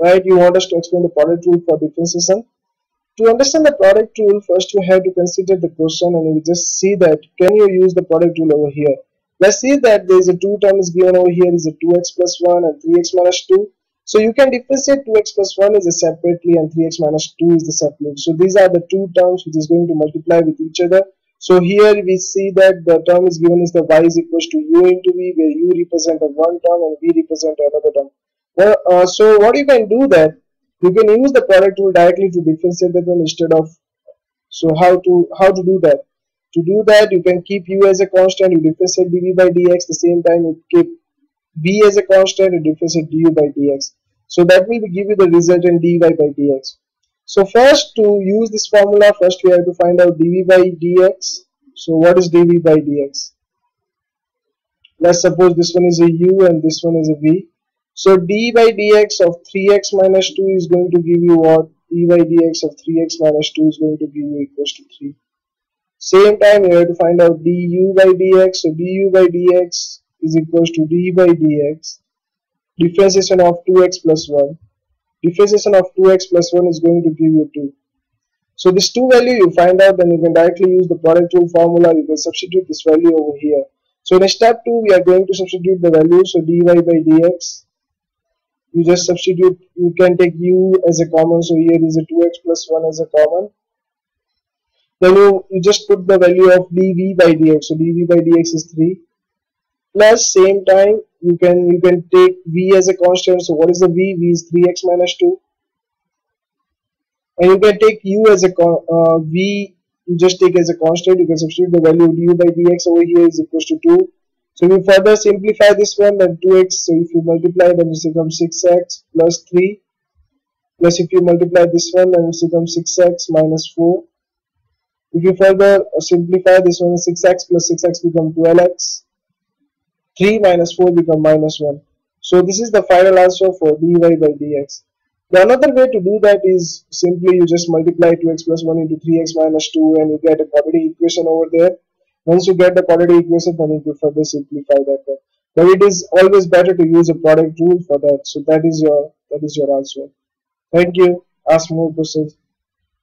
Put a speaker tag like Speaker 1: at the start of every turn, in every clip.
Speaker 1: right? You want us to explain the product rule for differentiation. To understand the product rule, first you have to consider the question, and you just see that can you use the product rule over here. Let's see that there is a 2 terms given over here, is a 2x plus 1 and 3x minus 2. So you can differentiate 2x plus 1 is a separately and 3x minus 2 is the separate. So these are the two terms which is going to multiply with each other. So here we see that the term is given is the y is equals to u into v, where u represent a one term and v represent another term. Well, so what you can do that you can use the product rule directly to differentiate that one instead of. So how to do that? To do that, you can keep u as a constant, you differentiate dv by dx. The same time you keep v as a constant, you differentiate du by dx. So that will give you the resultant dy by dx. So first, to use this formula, first we have to find out dv by dx. So what is dv by dx? Let's suppose this one is a u and this one is a v. So d by dx of 3x minus 2 is going to give you what? d by dx of 3x minus 2 is going to give you equals to 3. Same time you have to find out du by dx. So du by dx is equals to d by dx differentiation of 2x plus 1. Differentiation of 2x plus 1 is going to give you 2. So this 2 value you find out, then you can directly use the product rule formula. You can substitute this value over here. So in step 2 we are going to substitute the value. So dy by dx, you just substitute, you can take u as a common. So here is a 2x plus 1 as a common. Then you just put the value of dv by dx. So dv by dx is 3. Plus same time you can take v as a constant. So what is the v? V is 3x minus 2. And you can take u as a v, you just take as a constant. You can substitute the value of du by dx over here is equals to 2. So if you further simplify this one, then 2x. So if you multiply, then it becomes 6x plus 3. Plus if you multiply this one, then it becomes 6x minus 4. If you further simplify this one, 6x plus 6x become 12x. 3 minus 4 become minus 1. So this is the final answer for dy by dx. The another way to do that is simply you just multiply 2x plus 1 into 3x minus 2 and you get a quadratic equation over there. Once you get the quadratic equation, then you can further simplify that one. But it is always better to use a product rule for that. So that is your answer. Thank you. Ask more questions.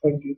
Speaker 1: Thank you.